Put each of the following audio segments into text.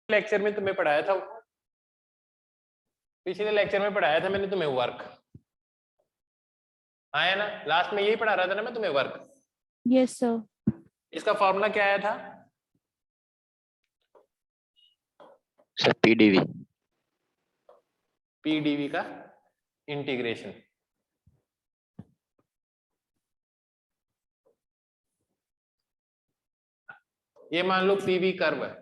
Lecture में तुम्हें पढ़ाया था, पिछले लेक्चर में पढ़ाया था मैंने तुम्हें वर्क, आया ना? लास्ट में यही पढ़ा रहा था ना मैं तुम्हें, वर्क। Yes sir. इसका फॉर्मूला क्या आया था सर? पीडीवी। पीडीवी का इंटीग्रेशन। ये मान लो पीवी कर्व है,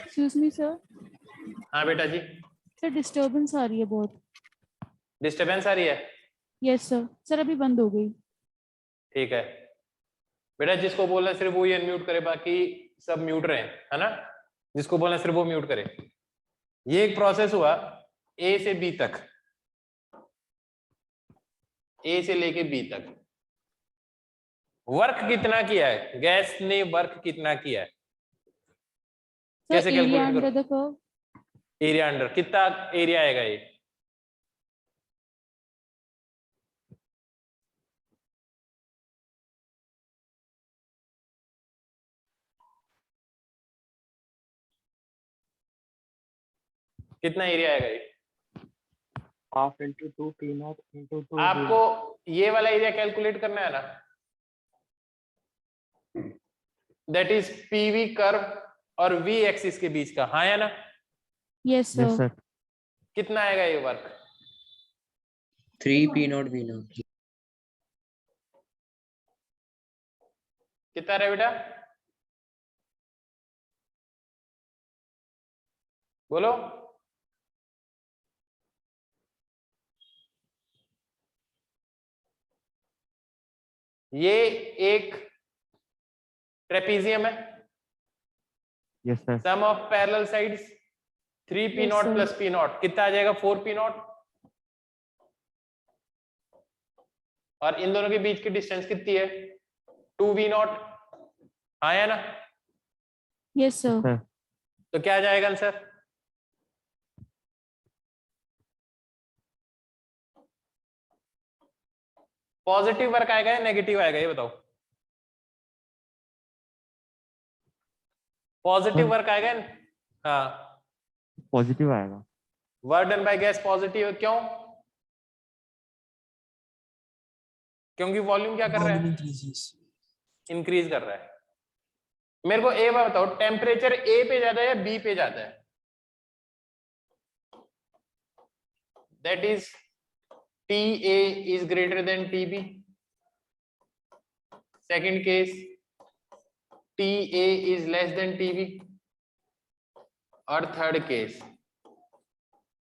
एक्सक्यूज मी सर। हाँ बेटा जी। सर डिस्टरबेंस आ रही है बहुत। डिस्टरबेंस आ रही है? Yes sir. सर अभी बंद हो गई। ठीक है बेटा, जिसको बोलना सिर्फ वो ही अनम्यूट करे, बाकी सब म्यूट रहे, है ना? जिसको बोलना सिर्फ वो म्यूट करे। ये एक प्रोसेस हुआ ए से बी तक, ए से लेके बी तक। वर्क कितना किया है गैस ने, वर्क कितना किया है? कैसे एरिया कैलकुलेट अंडर करो? The curve. एरिया अंडर, कितना एरिया आएगा ये? कितना एरिया आएगा ये? Half into 2 P naught into 2। आपको ये वाला एरिया कैलकुलेट करना है ना, दैट इज पीवी कर्व और वी एक्सिस के बीच का, हाँ या ना? Yes sir. कितना आएगा ये work? 3 P naught B naught. कितना रहे बेटा, बोलो। ये एक ट्रेपीजियम है। Yes sir. Some of parallel sides 3 P Yes, not sir. Plus P not कितना आ जाएगा? 4 पी नॉट। और इन दोनों के बीच की डिस्टेंस कितनी है? 2 वी नॉट, आया ना? Yes sir. तो क्या आ जाएगा आंसर? पॉजिटिव वर्क आएगा या नेगेटिव आएगा, ये बताओ। पॉजिटिव वर्क आएगा? हाँ पॉजिटिव आएगा। Work done by gas positive, क्यों? क्योंकि वॉल्यूम क्या कर रहा है? इंक्रीज कर रहा है। मेरे को ए बताओ, टेम्परेचर ए पे ज्यादा है या बी पे ज्यादा है? That is TA is greater than TB. Second case, TA is less than TB. और third case,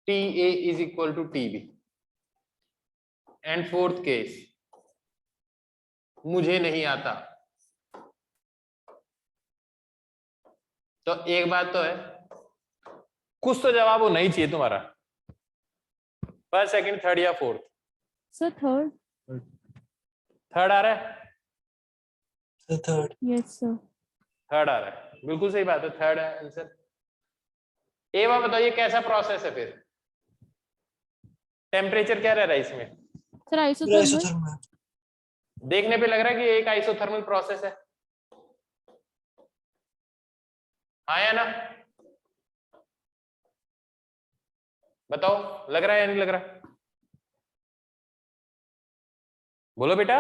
TA is equal to TB. And fourth case, मुझे नहीं आता। तो एक बात तो है, कुछ तो जवाब वो नहीं चाहिए तुम्हारा। फर्स्ट, सेकंड, थर्ड या फोर्थ? Sir third. थर्ड आ रहा है? थर्ड। Yes sir. थर्ड आ रहा है, बिल्कुल सही बात है, थर्ड है आंसर। ए बार बताइए कैसा प्रोसेस है फिर? टेम्परेचर क्या रह रहा है इसमें? Sir isothermal. देखने पे लग रहा है कि एक आइसोथर्मल प्रोसेस है, हाँ या ना? बताओ, लग रहा है या नहीं लग रहा? बोलो बेटा,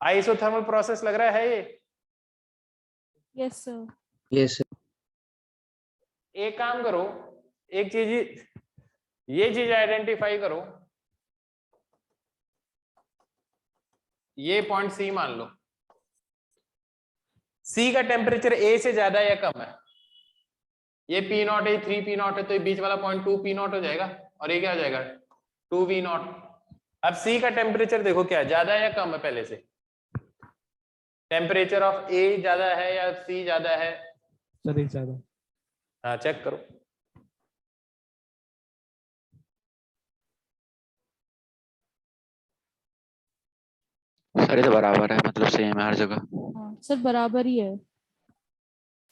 आइसोथर्मल प्रोसेस लग रहा है ये? Yes sir. Yes sir. एक काम करो, एक चीज, ये चीज आइडेंटिफाई करो, ये पॉइंट सी मान लो। सी का टेम्परेचर ए से ज्यादा या कम है? ये पी नॉट है, 3 पी नॉट है, तो ये बीच वाला पॉइंट 2 पी नॉट हो जाएगा, और ये क्या हो जाएगा? 2 वी नॉट। अब सी का टेम्परेचर देखो क्या है, ज्यादा है या कम है पहले से? टेम्परेचर ऑफ ए ज्यादा है या सी ज्यादा है? सर एक ज्यादा। हाँ चेक करो। सर ये तो बराबर है, मतलब सेम है हर जगह। हाँ सर बराबर ही है।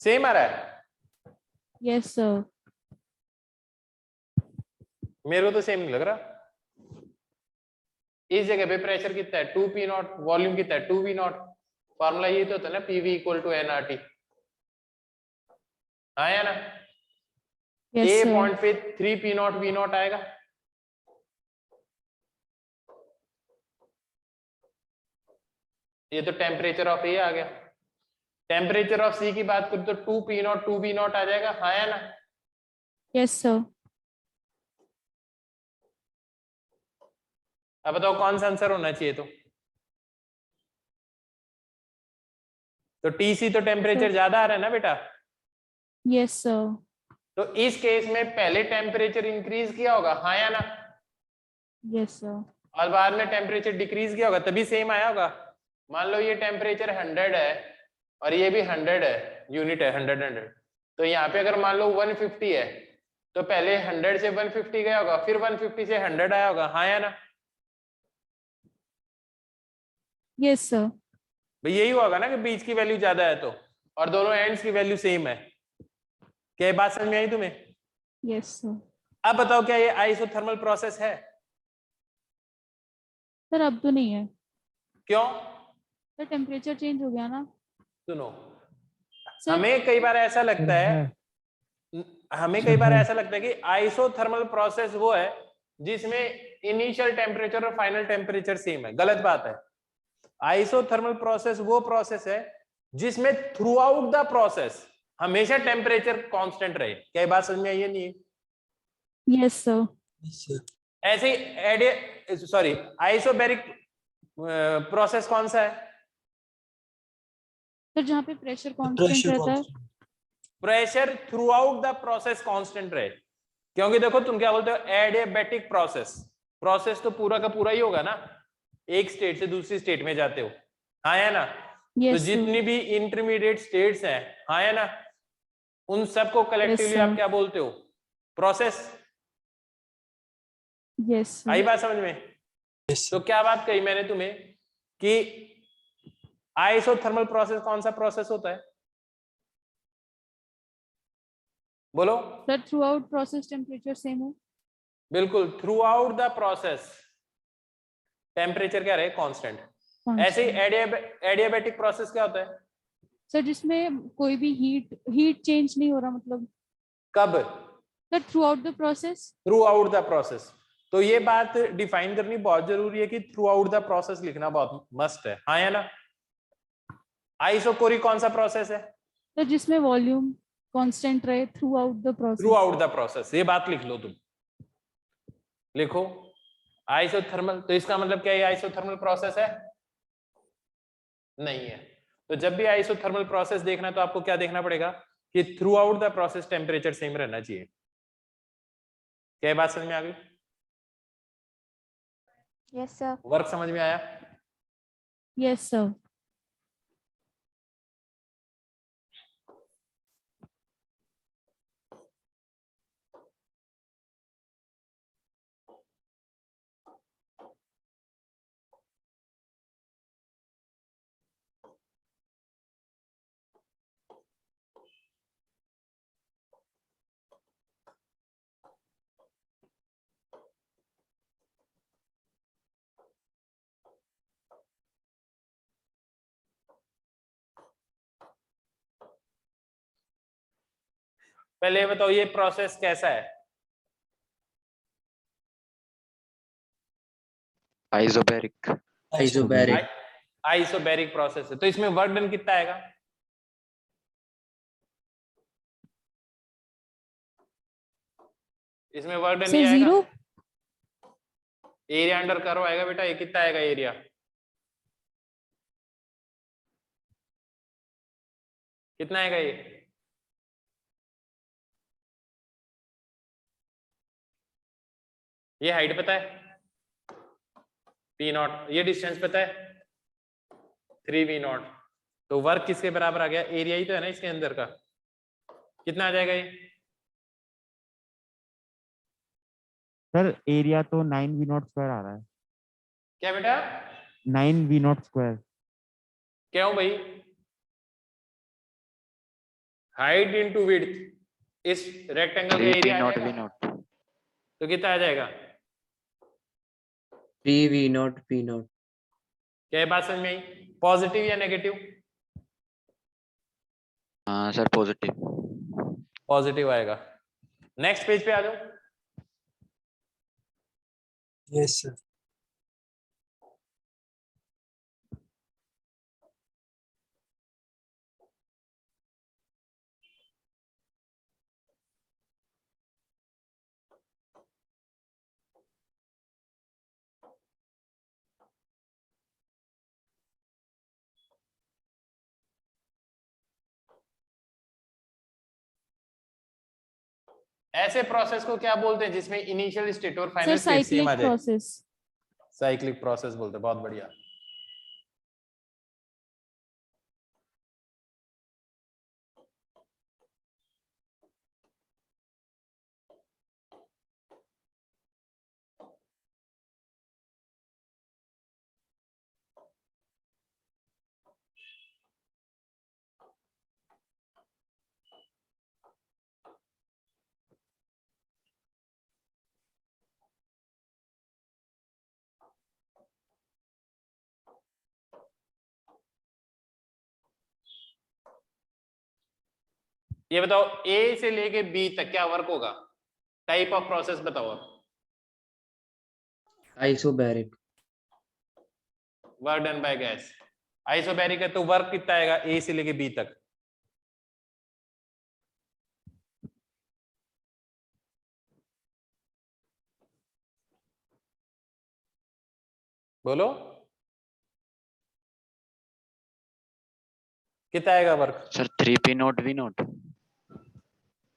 सेम आ रहा है? Yes sir. मेरे को तो सेम नहीं लग रहा। इस जगह पे प्रेशर कितना है 2p नॉट, वॉल्यूम कितना है 2v नॉट। फॉर्मूला ये तो होता है ना पीवी इक्वल टू nRT। हाँ या ना? यस ए सर। पॉइंट पे 3p नॉट v नॉट आएगा। ये तो टेम्परेचर ऑफ ए आ गया। टेम्परेचर ऑफ सी की बात करूं तो 2p नॉट 2v नॉट आ जाएगा। हाँ या ना? Yes sir. अब बताओ कौन सा आंसर होना चाहिए? तो टीसी तो टेम्परेचर ज्यादा आ रहा है ना बेटा। Yes sir. तो इस केस में पहले टेम्परेचर इंक्रीज किया होगा। हाँ या ना? Yes sir. और बाद में टेम्परेचर डिक्रीज किया होगा, तभी सेम आया होगा। मान लो ये टेम्परेचर 100 है और ये भी 100 है, यूनिट है 100। तो यहाँ पे अगर मान लो 150 है तो पहले 100 से 150 गया होगा, फिर 150 से 100 आया होगा। हाँ या ना? Yes sir. भाई यही होगा ना कि बीच की वैल्यू ज्यादा है तो, और दोनों एंड्स की वैल्यू सेम है। क्या ये बात समझ में आई तुम्हें? Yes sir. अब बताओ क्या ये आइसोथर्मल प्रोसेस है? सर अब तो नहीं है क्यों? सर, टेम्परेचर चेंज हो गया ना सुनो, सर। हमें कई बार ऐसा लगता है कि आइसोथर्मल प्रोसेस वो है जिसमें इनिशियल टेम्परेचर और फाइनल टेम्परेचर सेम है। गलत बात है। आइसोथर्मल प्रोसेस वो प्रोसेस है जिसमें थ्रू आउट द प्रोसेस हमेशा टेम्परेचर कांस्टेंट रहे। क्या ये बात समझ में आई है? नहीं? Yes sir. ऐसे आइसोबैरिक प्रोसेस कौन सा है? सर जहाँ पे प्रेशर कांस्टेंट रहता है। Pressure through out the process constant रहे। क्योंकि देखो तुम क्या बोलते हो, एडियाबैटिक प्रोसेस। प्रोसेस तो पूरा का पूरा ही होगा ना, एक स्टेट से दूसरी स्टेट में जाते हो। हाँ या ना? तो यस जितनी भी इंटरमीडिएट स्टेट्स हैं, हाँ या ना, उन सबको कलेक्टिवली Yes, आप sir. क्या बोलते हो? प्रोसेस। यस आई बात समझ में? तो क्या बात कही मैंने तुम्हें कि आइसोथर्मल प्रोसेस कौन सा प्रोसेस होता है? बोलो। Sir through out process temperature same है। बिल्कुल, through out the process temperature क्या रहे? कांस्टेंट। ऐसे ही एडियाबैटिक प्रोसेस क्या होता है? सर जिसमें कोई भी हीट चेंज नहीं हो रहा, मतलब कब? Sir through out the process. Through out the process. तो ये बात डिफाइन करनी बहुत जरूरी है कि थ्रू आउट द प्रोसेस लिखना बहुत मस्त है। हाँ या ना? आइसोकोरिक कौन सा प्रोसेस है? सर जिसमें वॉल्यूम कांस्टेंट रहे through out the through process. Out the process. ये बात लिख लो तुम, लिखो आइसोथर्मल। तो इसका मतलब क्या है, आइसोथर्मल प्रोसेस है? नहीं है। तो जब भी आइसोथर्मल प्रोसेस देखना तो आपको क्या देखना पड़ेगा कि through out the process temperature same रहना चाहिए। क्या बात समझ में आ गई? Yes sir. वर्क समझ में आया? Yes sir. पहले ये बताओ ये प्रोसेस कैसा है? आइसोबैरिक। आइसोबैरिक। आइसोबैरिक प्रोसेस है। तो इसमें वर्क डन कितना आएगा? इसमें वर्क डन नहीं सर आएगा। 0। एरिया अंडर कर्व आएगा बेटा। ये कितना आएगा एरिया? कितना आएगा ये हाइट पता है? पी नॉट, ये डिस्टेंस पता है 3v0, तो वर्क किसके बराबर आ गया, एरिया ही तो है ना इसके अंदर का, कितना आ जाएगा ये? सर एरिया तो 9v0 स्क्वायर आ रहा है। क्या बेटा? 9v0 square. क्या हूं भाई? हाइट इंटू विड्थ, इस रेक्टेंगल का 3 एरिया P आ naught V जाएगा, naught. तो कितना आ जाएगा? 3v0 p0. क्या ये बात समझ में आई? पॉजिटिव या नेगेटिव? Sir positive. पॉजिटिव आएगा। नेक्स्ट पेज पे आ जाओ। Yes, sir. ऐसे प्रोसेस को क्या बोलते हैं जिसमें इनिशियल स्टेट और sir final state same cyclic आ जाए? प्रोसेस। साइक्लिक प्रोसेस बोलते हैं, बहुत बढ़िया। ये बताओ ए से लेके बी तक क्या वर्क होगा? टाइप ऑफ प्रोसेस बताओ आप। Isobaric. Work done by gas. Isobaric है तो वर्क कितना आएगा ए से लेके बी तक? बोलो कितना आएगा work? Sir 3 P naught V naught.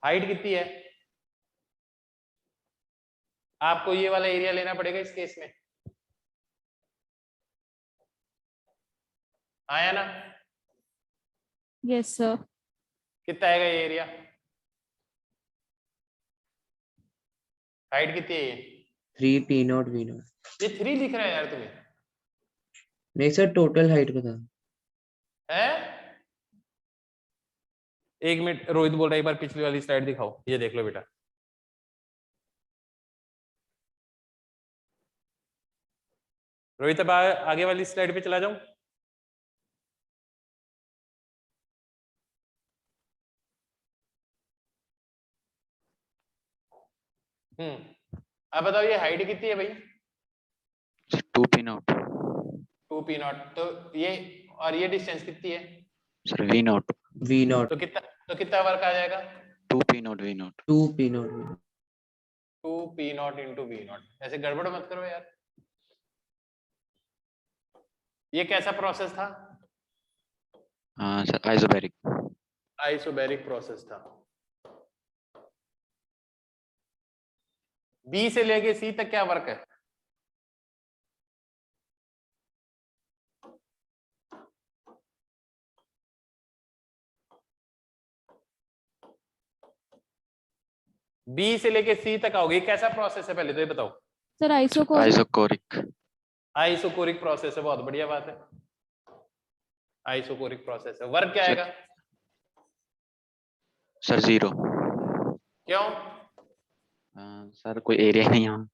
Height कितनी है? आपको ये वाला एरिया लेना पड़ेगा इस केस में, आया ना? Yes sir. कितना आएगा ये एरिया? हाइट कितनी है ये? 3 p0 v0. ये 3 लिख रहा है यार तुम्हें, नहीं सर टोटल हाइट बता. है? एक मिनट, रोहित बोल रहा है एक बार पिछली वाली स्लाइड दिखाओ, ये देख लो बेटा। रोहित अब आगे वाली स्लाइड पे चला जाऊं? अब बताओ ये हाइट कितनी है भाई? Sir 2 P naught. 2 p0, तो ये और ये डिस्टेंस कितनी है? Sir V naught. v0. तो कितना वर्क आ जाएगा? 2 P naught V naught. 2 p0 v0. 2 p0 into v0। ऐसे गड़बड़ मत करो यार। ये कैसा प्रोसेस था? Sir isobaric. आइसोबैरिक प्रोसेस था। बी से लेके सी तक क्या वर्क है? बी से लेके सी तक आओगे, कैसा प्रोसेस है पहले तो ये बताओ। Sir isochoric. Isochoric. Isochoric process है, बहुत बढ़िया बात है। आइसोकोरिक प्रोसेस है। वर्क क्या आएगा? सर 0. क्यों? सर कोई एरिया नहीं यहाँ.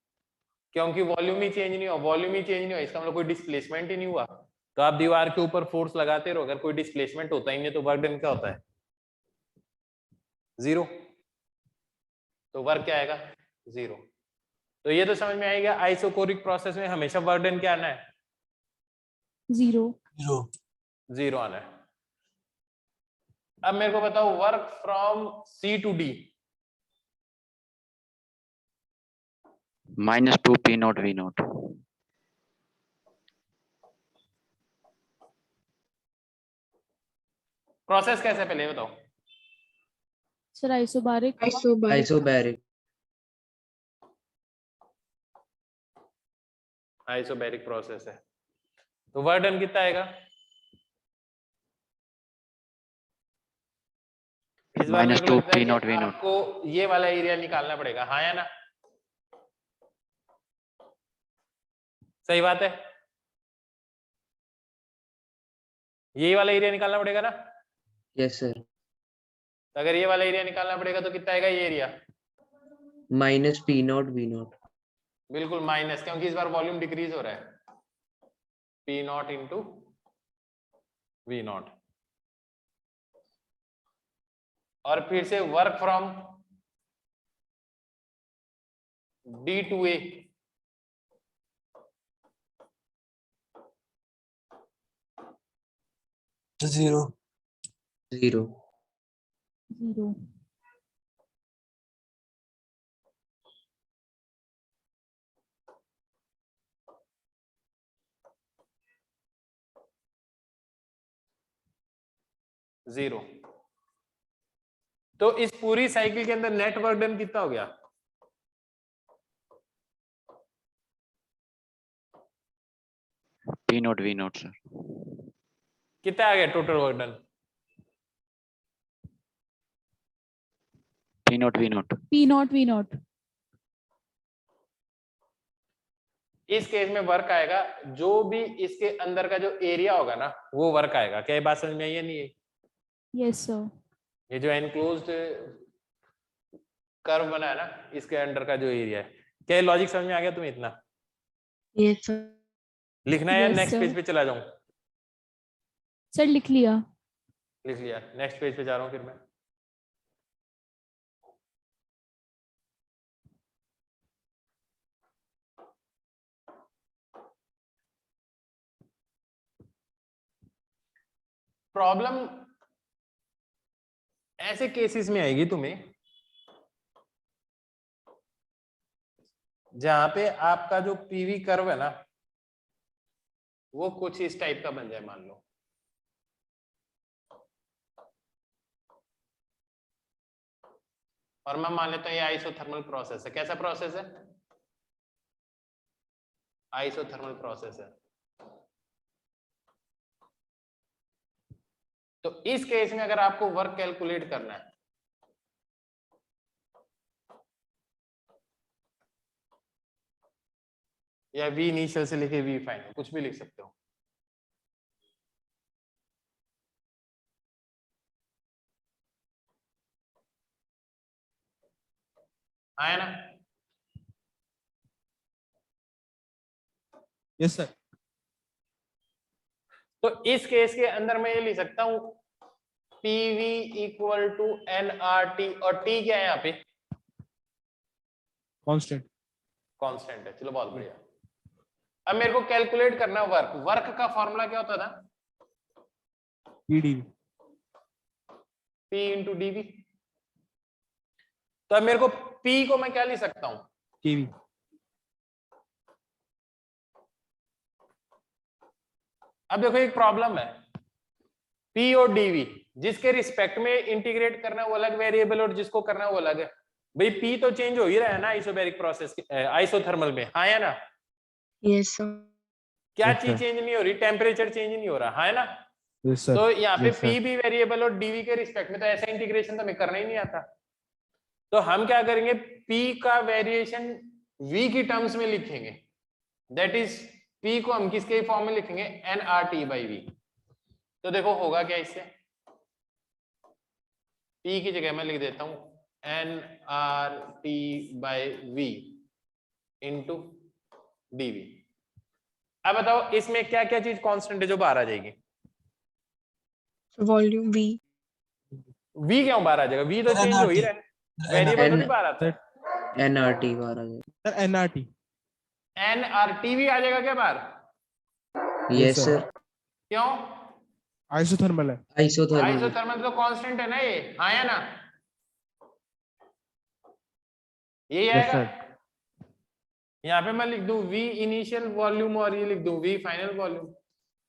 क्योंकि वॉल्यूम ही चेंज नहीं हुआ। वॉल्यूम ही चेंज नहीं हुआ इसका मतलब कोई डिस्प्लेसमेंट ही नहीं हुआ। तो आप दीवार के ऊपर फोर्स लगाते रहो, अगर कोई डिस्प्लेसमेंट होता ही नहीं तो वर्क डन क्या होता है? 0। तो वर्क क्या आएगा? 0। तो ये तो समझ में आएगा आइसोकोरिक प्रोसेस में हमेशा वर्क डन क्या आना है? 0। 0 आना है। अब मेरे को बताओ work from C to D. -2 P naught V naught. Process कैसे है पहले ये बताओ। Sir isobaric. Isobaric. Isobaric process है। तो वर्क डन कितना आएगा? इस बार मेरे को -2 लगता है P कि naught V naught। आपको ये वाला एरिया निकालना पड़ेगा, हाँ या ना? सही बात है, यही वाला एरिया निकालना पड़ेगा ना? Yes sir. तो अगर ये वाला एरिया निकालना पड़ेगा तो कितना आएगा ये एरिया? -P0 V naught। बिल्कुल माइनस, क्योंकि इस बार वॉल्यूम डिक्रीज हो रहा है। P not into V not. और फिर से work from D to A। 0। 0 0। तो इस पूरी साइकिल के अंदर नेट वर्क डन कितना हो गया? P naught V naught sir. कितना आ गया total work done? P naught V naught। P naught V naught। इस केस में वर्क आएगा, जो भी इसके अंदर का जो एरिया होगा ना वो वर्क आएगा। क्या ये बात समझ में आई है नहीं है? Yes sir. ये जो एनक्लोज्ड कर्व बना है ना, इसके अंडर का जो एरिया है, क्या लॉजिक समझ में आ गया तुम्हें इतना? Yes sir. लिखना है या Yes, नेक्स्ट sir. पेज पे चला जाऊं? सर लिख लिया। लिख लिया, नेक्स्ट पेज पे जा रहा हूं फिर मैं। प्रॉब्लम ऐसे केसेस में आएगी तुम्हें जहां पे आपका जो पीवी कर्व है ना वो कुछ इस टाइप का बन जाए, मान लो। और मैं मान लेता हूं ये आइसोथर्मल प्रोसेस है। कैसा प्रोसेस है? आइसोथर्मल प्रोसेस है। तो इस केस में अगर आपको वर्क कैलकुलेट करना है या वी इनिशियल से लेके वी फाइनल, कुछ भी लिख सकते हो। आया ना? Yes sir. तो इस केस के अंदर मैं ये लिख सकता हूं पीवी इक्वल टू एनआरटी, और टी क्या है यहाँ पे? कांस्टेंट। कांस्टेंट है। चलो बहुत बढ़िया। अब मेरे को कैलकुलेट करना वर्क। वर्क का फॉर्मूला क्या होता था? पीडीवी। P into DV. तो अब मेरे को पी को मैं क्या लिख सकता हूं? केवी। अब देखो एक प्रॉब्लम है, पी और डीवी जिसके रिस्पेक्ट में इंटीग्रेट करना है वो अलग वेरिएबल और जिसको करना है वो अलग है। भाई पी तो चेंज हो ही रहा है ना आइसोबैरिक प्रोसेस आइसोथर्मल में, हाँ या ना? Yes sir. क्या Yes, चीज sir. चेंज नहीं हो रही? टेम्परेचर चेंज नहीं हो रहा, हाँ है ना? Yes sir. तो यहाँ पे Yes, sir. पी भी वेरिएबल और डीवी के रिस्पेक्ट में, तो ऐसा इंटीग्रेशन तो हमें करना ही नहीं आता। तो हम क्या करेंगे, पी का वेरिएशन वी की टर्म्स में लिखेंगे। दैट इज पी को हम किसके फॉर्म में लिखेंगे? N R T by V. तो देखो होगा क्या इससे, पी की जगह मैं लिख देता हूं N R T by V into DV. अब बताओ इसमें क्या क्या चीज कांस्टेंट है जो बाहर आ जाएगी? Volume we. वी क्यों बाहर आ जाएगा? वी तो चेंज हो ही रहा है, वेरिएबल थोड़ी बाहर आता है। एनआरटी बाहर आ जाए। Sir NRT. N R T भी आ जाएगा क्या बाहर? Yes sir. सर। क्यों? आइसोथर्मल है। आइसोथर्मल। आइसोथर्मल तो कांस्टेंट है ना ये, हाँ या ना? यही यस आएगा। सर। यहाँ पे मैं लिख दूं v इनिशियल वॉल्यूम और ये लिख दूं v फाइनल वॉल्यूम।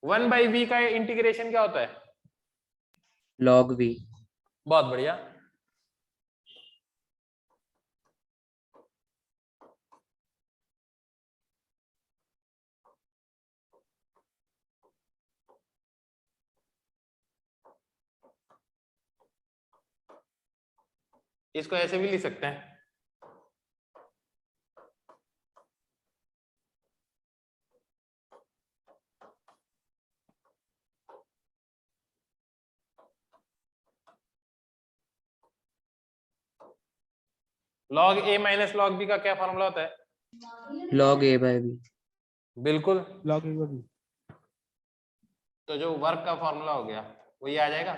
1/v का इंटीग्रेशन क्या होता है? Log V. बहुत बढ़िया। इसको ऐसे भी लिख सकते हैं, log a minus log b का क्या फॉर्मूला होता है? log a by b. बिल्कुल, log a by b. तो जो वर्क का फॉर्मूला हो गया वो ये आ जाएगा।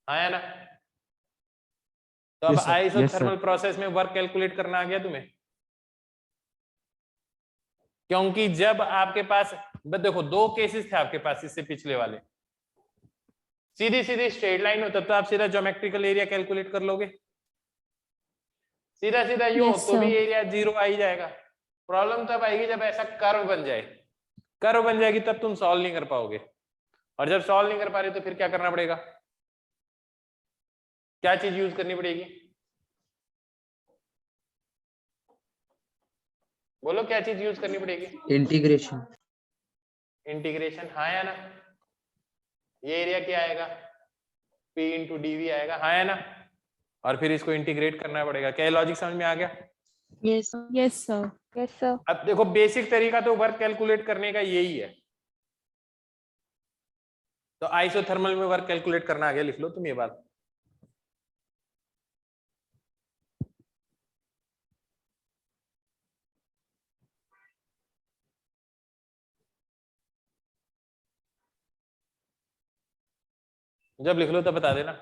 हाँ या ना? तो अब Yes, sir. Yes, isothermal sir. Process में वर्क कैलकुलेट करना आ गया तुम्हें, क्योंकि जब आपके पास देखो दो केसेस थे आपके पास इससे पिछले वाले, सीधी सीधी स्ट्रेट लाइन हो तब तो आप सीधा ज्योमेट्रिकल एरिया कैलकुलेट कर लोगे, सीधा सीधा यूं Yes, तो भी sir. एरिया 0 आ ही जाएगा। प्रॉब्लम तब आएगी जब ऐसा कर्व बन जाए, कर्व बन जाएगी तब तुम सॉल्व नहीं कर पाओगे, और जब सॉल्व नहीं कर पा रहे तो फिर क्या करना पड़ेगा, क्या चीज यूज करनी पड़ेगी? बोलो क्या चीज यूज करनी पड़ेगी? Integration. इंटीग्रेशन, हाँ या ना? ये एरिया क्या आएगा? P इंटू डी आएगा, हाँ या ना? और फिर इसको इंटीग्रेट करना पड़ेगा। क्या लॉजिक समझ में आ गया? Yes, sir. Yes, sir. Yes, sir. अब देखो बेसिक तरीका तो वर्क कैलकुलेट करने का यही है, तो आइसोथर्मल में वर्क कैलकुलेट करना आ गया, लिख लो तुम ये बात। जब लिख लो तब बता देना,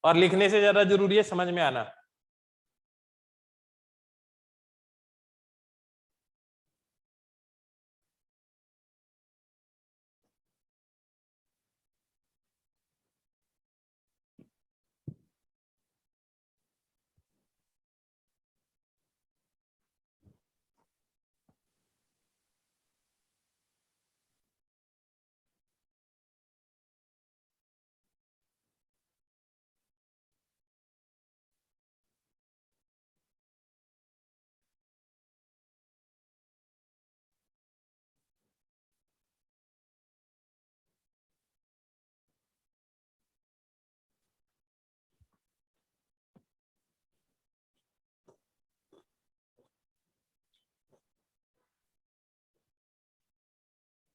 और लिखने से ज्यादा जरूरी है समझ में आना।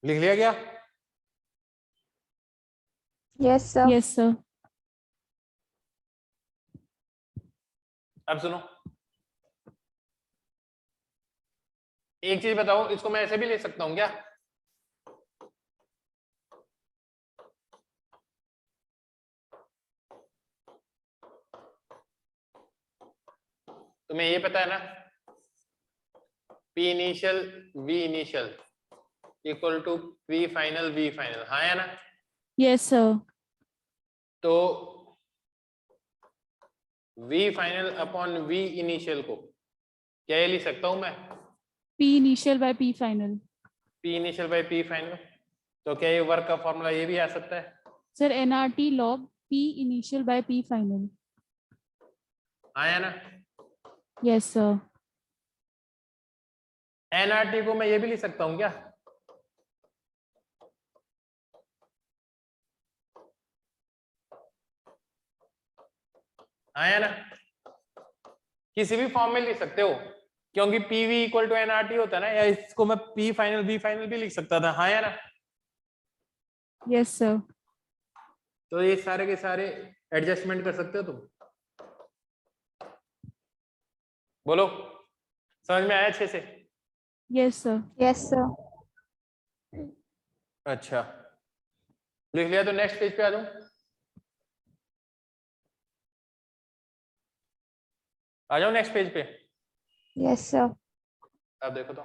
लिख लिया क्या? Yes, sir. Yes, sir. अब सुनो, एक चीज बताओ, इसको मैं ऐसे भी ले सकता हूं क्या? तुम्हें ये पता है ना, P initial V initial equal to P final V final, हाँ या ना? Yes, sir. तो V final upon V initial को क्या ये लिख सकता हूं मैं? P initial by P final. P initial by P final, तो क्या ये वर्क का फॉर्मूला ये भी आ सकता है? Sir, NRT log P initial by P final. हाँ या ना? Yes, sir. NRT को मैं ये भी लिख सकता हूं क्या? हाँ या ना? किसी भी फॉर्म में लिख सकते हो, क्योंकि PV इक्वल टू NRT होता है ना, या इसको मैं P फाइनल V फाइनल भी लिख सकता था, हाँ या ना? Yes, sir. तो ये सारे के सारे एडजस्टमेंट कर सकते हो तुम। बोलो समझ में आया अच्छे से? Yes, sir. Yes, sir. अच्छा लिख लिया, तो नेक्स्ट पेज पे आ जाओ। आ जाओ नेक्स्ट पेज पे। Yes, sir. अब देखो तो,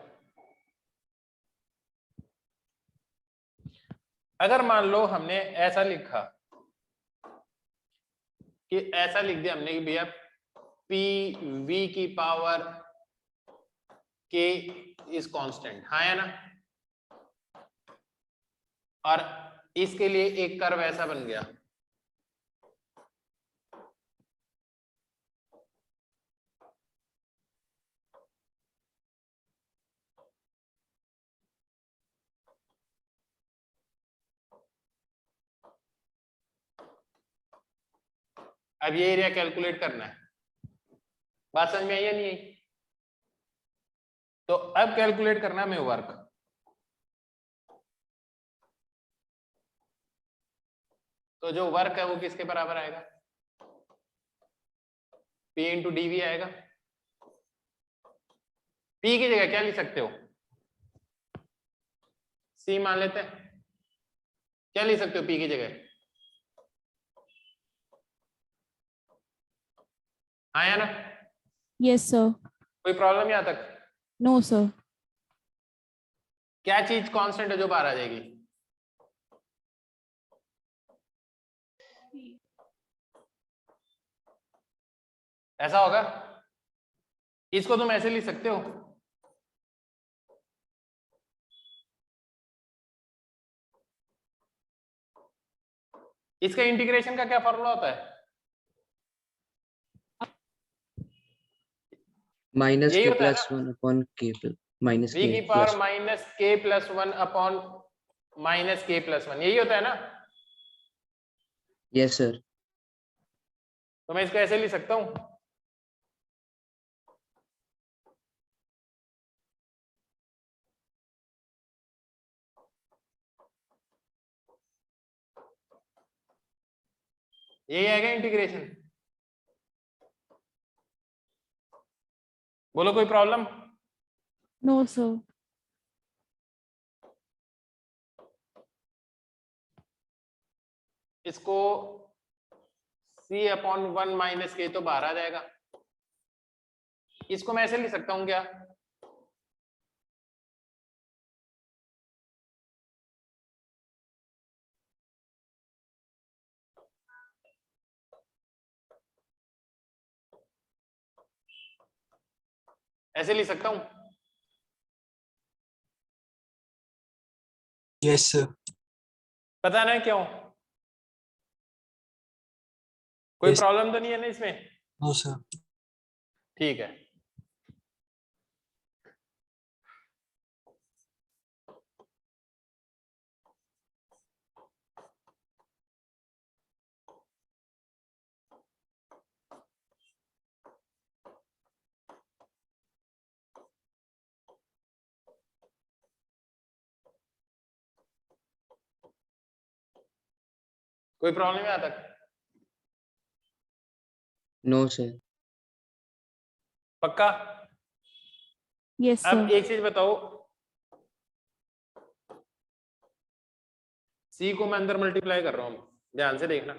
अगर मान लो हमने ऐसा लिखा कि ऐसा लिख दिया हमने कि भैया PV की पावर K इज कांस्टेंट, हाँ या ना? और इसके लिए एक कर्व ऐसा बन गया, अब ये एरिया कैलकुलेट करना है। बात समझ में आई या नहीं आई? तो अब कैलकुलेट करना है हमें वर्क। तो जो वर्क है वो किसके बराबर आएगा? P इंटू डी आएगा। P की जगह क्या लिख सकते हो? C मान लेते हैं। क्या लिख सकते हो P की जगह? आया ना? Yes, sir. कोई प्रॉब्लम यहां तक? No, sir. क्या चीज कांस्टेंट है जो बाहर आ जाएगी? ऐसा होगा? इसको तुम ऐसे लिख सकते हो, इसका इंटीग्रेशन का क्या फॉर्मूला होता है? माइनस यही के होता है प्लस ना? 1 अपॉन के माइनस v के की प्लस पावर माइनस के प्लस 1 अपॉन माइनस के प्लस 1, यही होता है ना? Yes sir. तो मैं इसको ऐसे लिख सकता हूं, यही आएगा इंटीग्रेशन। बोलो कोई प्रॉब्लम? No, sir. इसको c अपॉन 1 माइनस के तो बाहर आ जाएगा। इसको मैं ऐसे लिख सकता हूं क्या? ऐसे लिख सकता हूं? Yes sir. पता नहीं क्यों, कोई Yes. प्रॉब्लम तो नहीं है ना इसमें? No sir. ठीक है। कोई प्रॉब्लम है यहां तक? No sir. पक्का? Yes, अब sir. एक चीज बताओ, c को मैं अंदर मल्टीप्लाई कर रहा हूं, ध्यान से देखना।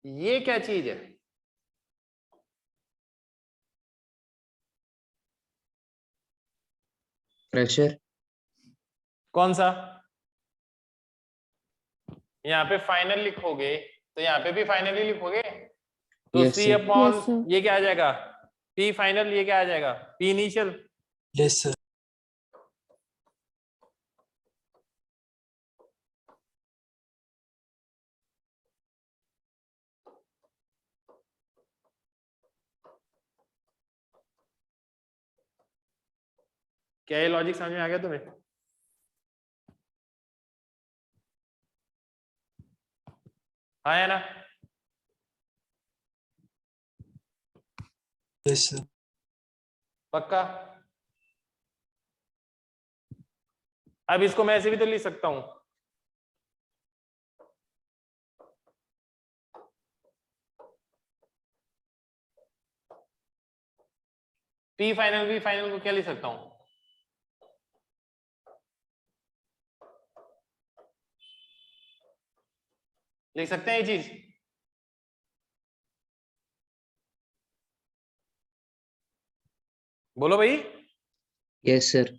ये क्या चीज है? प्रेशर। कौन सा? यहाँ पे फाइनल लिखोगे तो यहाँ पे भी फाइनली लिखोगे, तो Yes, c sir. Upon Yes, sir. ये क्या आ जाएगा? p फाइनल, ये क्या आ जाएगा? p initial. Yes sir. क्या ये लॉजिक समझ में आ गया तुम्हें? आया ना? Yes sir. पक्का? अब इसको मैं ऐसे भी तो लिख सकता हूं, p फाइनल v फाइनल को क्या लिख सकता हूं? लिख सकते हैं ये चीज? बोलो भाई। Yes sir.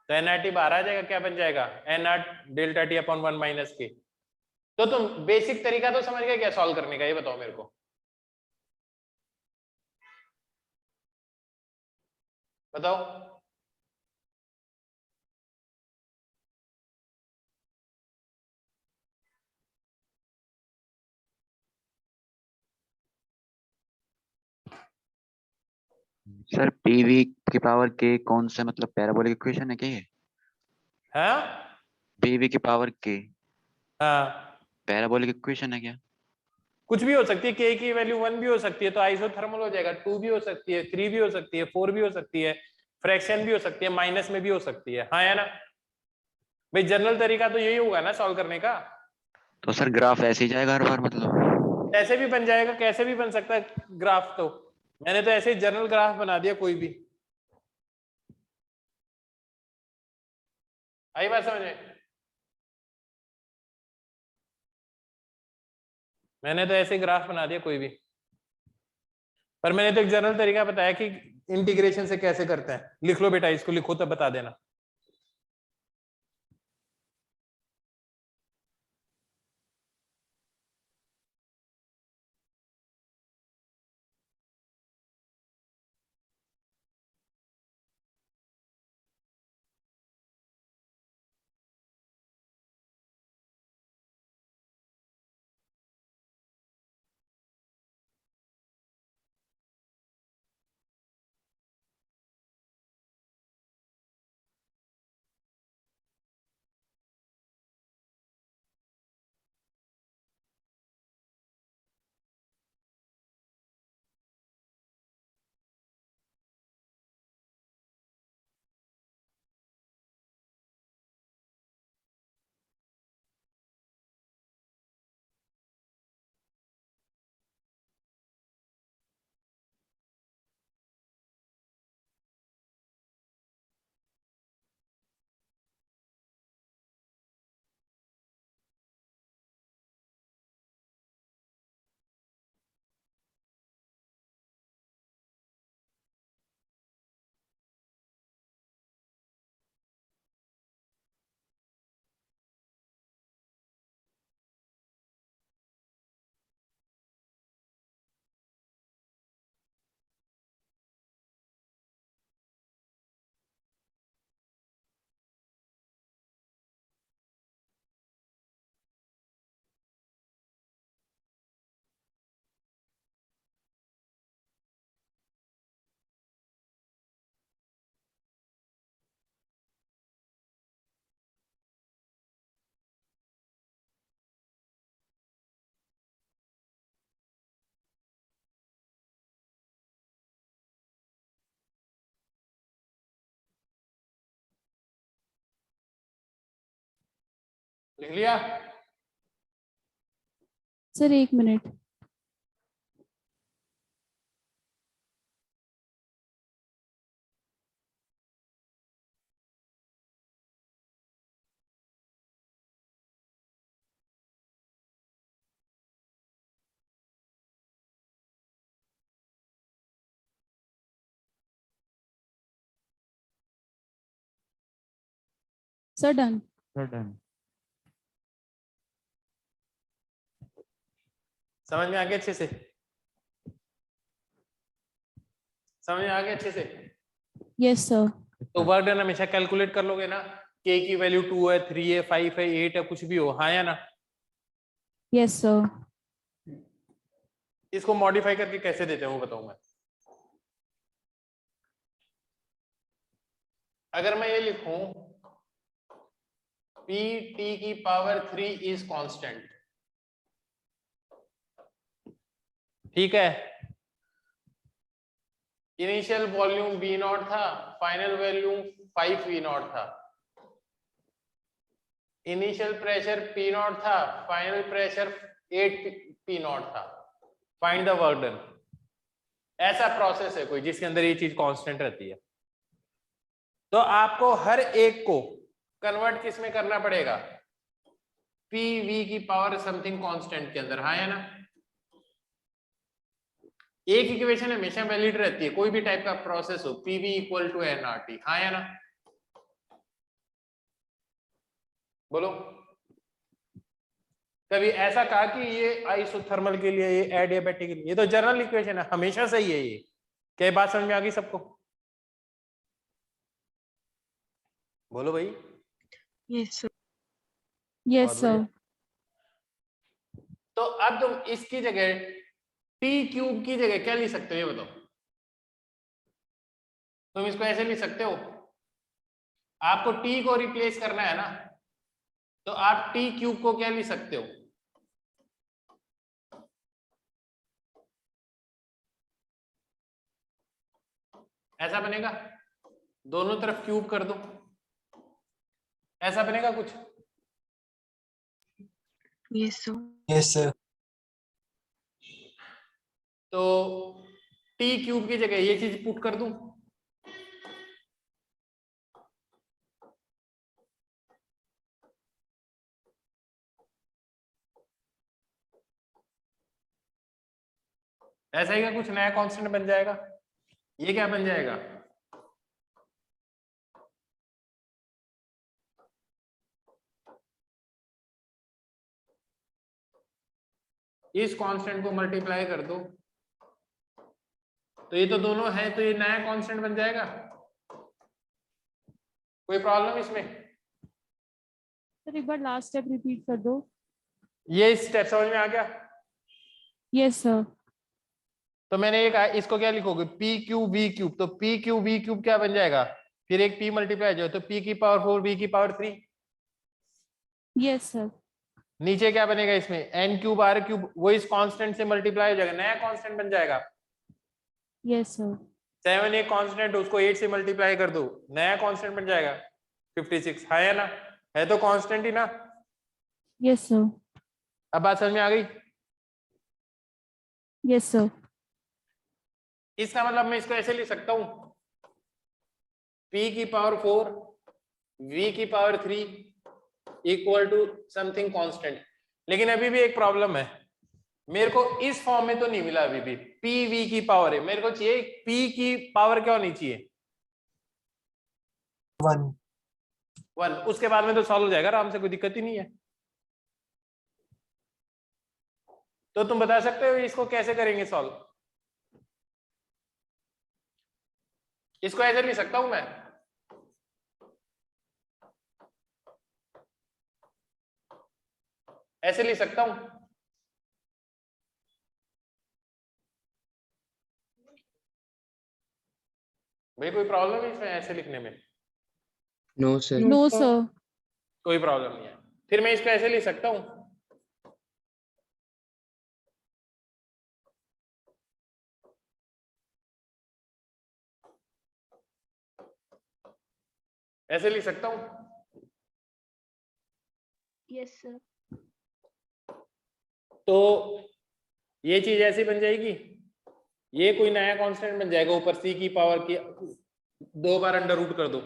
तो nRT बाहर आ जाएगा, क्या बन जाएगा? nR delta T upon 1 minus के। तो तुम बेसिक तरीका तो समझ गए क्या सॉल्व करने का, ये बताओ मेरे को। बताओ। सर पीवी की पावर के कौन से मतलब पैराबोलिक इक्वेशन है क्या ये? हाँ पीवी की पावर के हाँ, पैराबोलिक इक्वेशन है क्या? कुछ भी हो सकती है, के की वैल्यू 1 भी हो सकती है तो आइसोथर्मल हो जाएगा, 2 भी हो सकती है, 3 भी हो सकती है, 4 भी हो सकती है, फ्रैक्शन भी हो सकती है, माइनस में भी हो सकती है। हाँ या ना भाई, जनरल तरीका तो यही होगा ना सॉल्व करने का। तो सर ग्राफ ऐसे ही जाएगा हर बार मतलब? ऐसे भी बन जाएगा, कैसे भी बन सकता है ग्राफ। तो मैंने तो ऐसे ही जनरल ग्राफ बना दिया कोई भी। आई बात समझ में? मैंने तो ऐसे ग्राफ बना दिया कोई भी, पर मैंने तो एक जनरल तरीका बताया कि इंटीग्रेशन से कैसे करते हैं। लिख लो बेटा, इसको लिखो तब बता देना। लिख लिया? Sir 1 minute. Sir done. Sir done. समझ में आ गया अच्छे से? समझ में आ गया अच्छे से? Yes sir. तो वर्क डन हमेशा कैलकुलेट कर लोगे ना, के की वैल्यू 2 है, 3 है, 5 है, 8 है, कुछ भी हो। हाँ या ना? Yes sir. इसको मॉडिफाई करके कैसे देते हैं वो बताऊं मैं। अगर मैं ये लिखूं पी टी की पावर 3 इज कांस्टेंट, ठीक है। इनिशियल वॉल्यूम वी नॉट था, फाइनल वॉल्यूम 5 वी नॉट था। इनिशियल प्रेशर पी नॉट था, फाइनल प्रेशर 8 पी नॉट था। Find the work done. ऐसा प्रोसेस है कोई जिसके अंदर ये चीज कांस्टेंट रहती है। तो आपको हर एक को कन्वर्ट किस में करना पड़ेगा? पी वी की पावर समथिंग कांस्टेंट के अंदर। हाँ या ना? एक इक्वेशन हमेशा वैलिड रहती है, कोई भी टाइप का प्रोसेस हो, पीवी इक्वल टू एनआरटी। हाँ या ना? बोलो। कभी ऐसा कहा कि ये आइसोथर्मल के लिए, ये एडियाबैटिक के लिए? ये तो जनरल इक्वेशन है, हमेशा सही है ये। क्या बात समझ में आ गई सबको? बोलो भाई। Yes, sir. yes बहुत sir. बढ़िया। तो अब तुम इसकी जगह टी क्यूब की जगह क्या लिख सकते हो ये बताओ। तुम इसको ऐसे लिख सकते हो, आपको टी को रिप्लेस करना है ना, तो आप टी क्यूब को क्या लिख सकते हो, ऐसा बनेगा, दोनों तरफ क्यूब कर दो, ऐसा बनेगा कुछ। Yes, sir. Yes, sir. तो टी क्यूब की जगह ये चीज पुट कर दूं, ऐसा ही का कुछ नया कांस्टेंट बन जाएगा। ये क्या बन जाएगा, इस कांस्टेंट को मल्टीप्लाई कर दो, तो ये तो दोनों है, तो ये नया कांस्टेंट बन जाएगा। कोई प्रॉब्लम इसमें? सर एक बार लास्ट स्टेप रिपीट कर दो। ये स्टेप समझ में आ गया? yes sir. तो मैंने ये कहा इसको क्या लिखोगे, पी क्यूब वी क्यूब, तो पी क्यूब वी क्यूब क्या बन जाएगा, फिर एक पी मल्टीप्लाई जो, तो पी की पावर 4 वी की पावर 3, yes sir. नीचे क्या बनेगा इसमें, एन क्यूब आर क्यूब, वो इस कांस्टेंट से मल्टीप्लाई हो जाएगा, नया कांस्टेंट बन जाएगा। yes sir. 7 एक कांस्टेंट, उसको 8 से मल्टीप्लाई कर दो, नया कांस्टेंट बन जाएगा 56, है या ना, है तो कांस्टेंट ही ना। yes sir. अब बात समझ में आ गई? yes sir. इसका मतलब मैं इसको ऐसे लिख सकता हूं, p की पावर 4 v की power 3 equal to something constant. लेकिन अभी भी एक प्रॉब्लम है, मेरे को इस फॉर्म में तो नहीं मिला अभी भी, p v की पावर है, मेरे को चाहिए p की पावर क्या होनी चाहिए, 1. 1, उसके बाद में तो सॉल्व हो जाएगा आराम से, कोई दिक्कत ही नहीं है। तो तुम बता सकते हो इसको कैसे करेंगे सॉल्व? इसको ऐसे लिख सकता हूं मैं, ऐसे लिख सकता हूं, भाई कोई प्रॉब्लम है इसमें ऐसे लिखने में? No, sir. no sir. कोई प्रॉब्लम नहीं है। फिर मैं इसको ऐसे लिख सकता हूं, ऐसे लिख सकता हूं, Yes, sir. तो ये चीज ऐसी बन जाएगी, ये कोई नया कांस्टेंट बन जाएगा, ऊपर c की पावर की 2 बार अंडर रूट कर दो,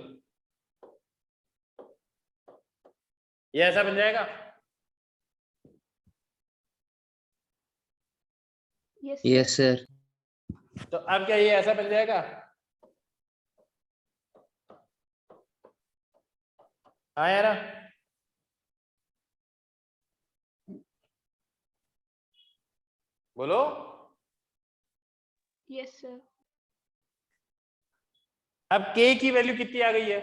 ये ऐसा बन जाएगा। Yes, Yes, sir. तो अब क्या ये ऐसा बन जाएगा, हाँ यार, बोलो। Yes, sir. अब k की वैल्यू कितनी आ गई है,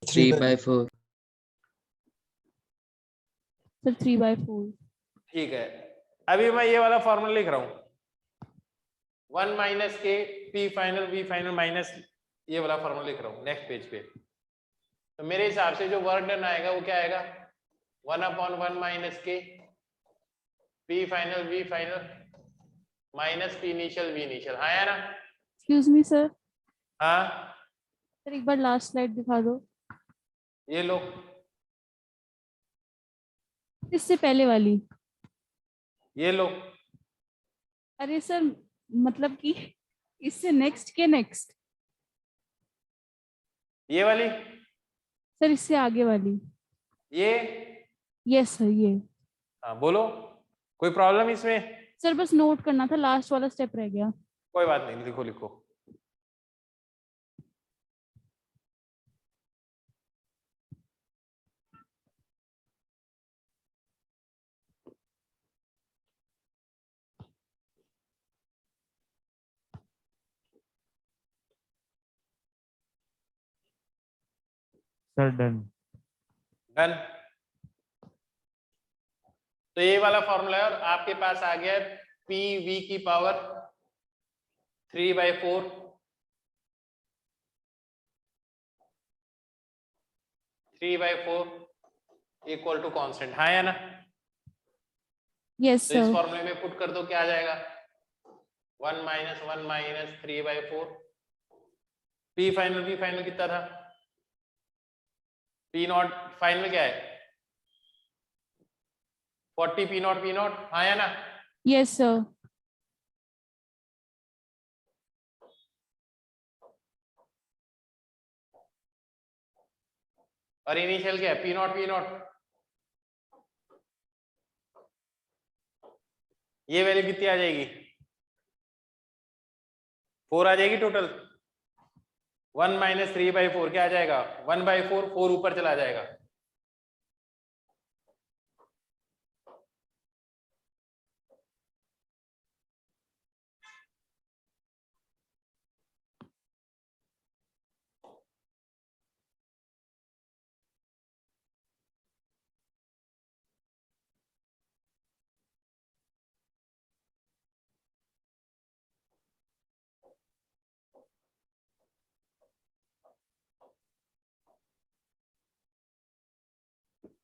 3/4. सर 3/4. ठीक है। अभी मैं ये वाला फॉर्मूला लिख रहा हूं, 1 minus K P final V final minus, ये वाला फॉर्मूला लिख रहा हूं नेक्स्ट पेज पे। तो मेरे हिसाब से जो वर्क डन आएगा वो क्या आएगा, 1/1 minus K P final V final minus P initial V initial, हाँ यार, एक्सक्यूज मी सर, हाँ सर एक बार लास्ट स्लाइड दिखा दो, ये लो, इससे पहले वाली। ये लो, अरे सर मतलब कि इससे नेक्स्ट के नेक्स्ट, ये वाली, सर इससे आगे वाली। ये, यस सर ये। हाँ बोलो, कोई प्रॉब्लम इसमें? सर बस नोट करना था, लास्ट वाला स्टेप रह गया। कोई बात नहीं, लिखो लिखो। Sir done. डन। तो ये वाला फॉर्मूला है और आपके पास आ गया पी वी की पावर 3/4 इक्वल टू कांस्टेंट, हाँ या ना? यस तो इस सर। फॉर्मूले में पुट कर दो, क्या आ जाएगा? 1 माइनस 1 माइनस 3/4। पी फाइनल कितना था? पी नॉट फाइनल क्या है? 40 पी नॉट, हाँ या ना? Yes sir. और इनिशियल क्या है? P not. ये वैल्यू कितनी आ जाएगी? 4 आ जाएगी टोटल। 1 माइनस 3/4 क्या आ जाएगा? 1/4, 4 ऊपर चला जाएगा।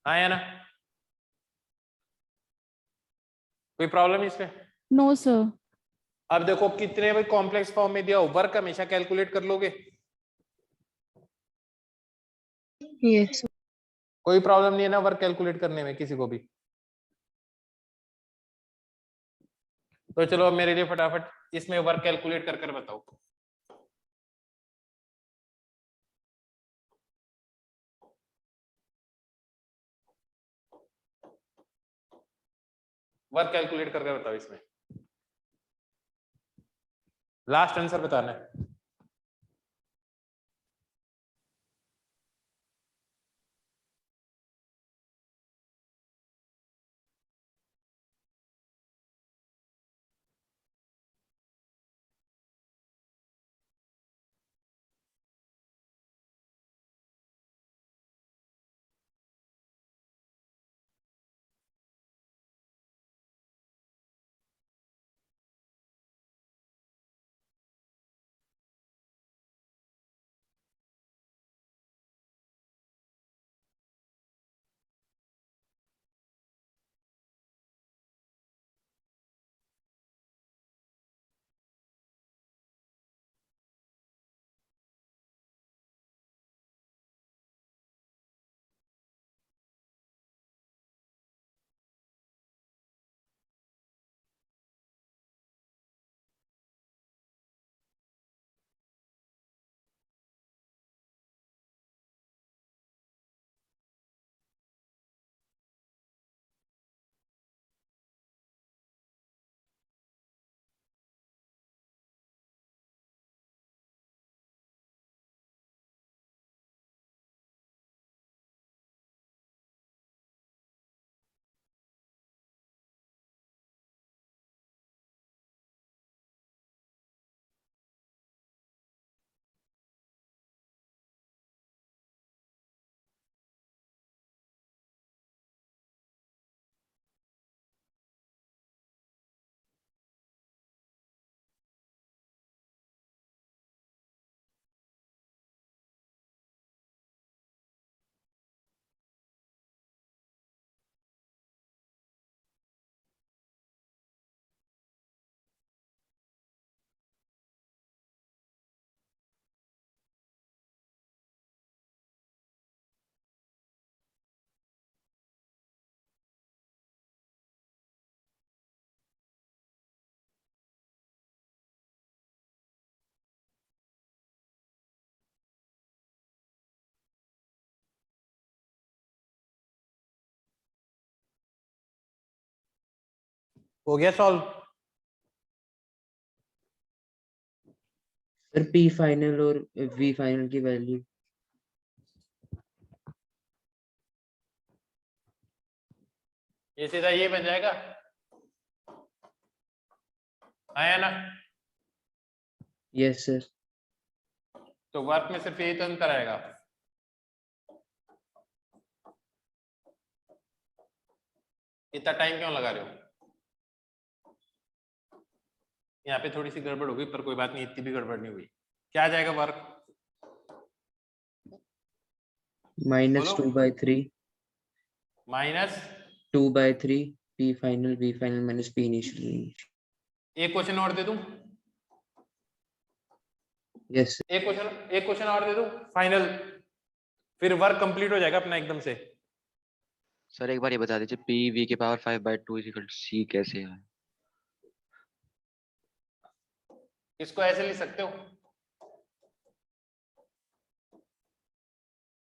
हाँ या ना? कोई प्रॉब्लम इसमें? No sir. अब देखो कितने भाई कॉम्प्लेक्स फॉर्म में दिया हो, वर्क हमेशा कैलकुलेट कर लोगे? Yes, sir. कोई प्रॉब्लम नहीं है ना वर्क कैलकुलेट करने में किसी को भी? तो चलो अब मेरे लिए फटाफट इसमें वर्क कैलकुलेट कर कर बताओ। वर्क कैलकुलेट करके बताओ इसमें। लास्ट आंसर बताना है। हो गया सॉल्व? सर पी फाइनल और वी फाइनल की वैल्यू। ये सीधा ये बन जाएगा, आया ना? Yes sir. तो वर्क में सिर्फ यही तो अंतर आएगा। इतना टाइम क्यों लगा रहे हो? यहाँ पे थोड़ी सी गड़बड़ हो गई, पर कोई बात नहीं, इतनी भी गड़बड़ नहीं हुई। क्या आ जाएगा वर्क? minus बोलो। 2/3, minus 2/3 P final, B final minus P initial. एक क्वेश्चन और दे दूं? Yes, sir. एक क्वेश्चन और दे दूं फाइनल, फिर वर्क कंप्लीट हो जाएगा अपना एकदम से। सर एक बार ये बता दीजिए पी वी के पावर 5/2 इक्वल टू सी कैसे है? इसको ऐसे लिख सकते हो,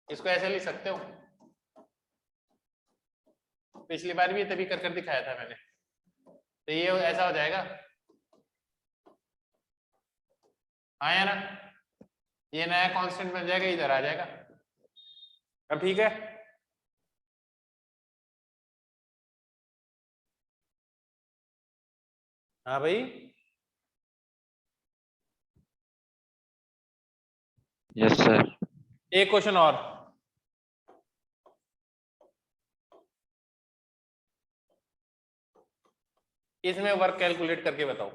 इसको ऐसे लिख सकते हो। पिछली बार भी ये तभी कर दिखाया था मैंने। तो ये ऐसा हो जाएगा, आया ना? ये नया कांस्टेंट बन जाएगा, इधर आ जाएगा। अब ठीक है? हाँ भाई, यस सर। एक क्वेश्चन और। इसमें वर्क कैलकुलेट करके बताओ।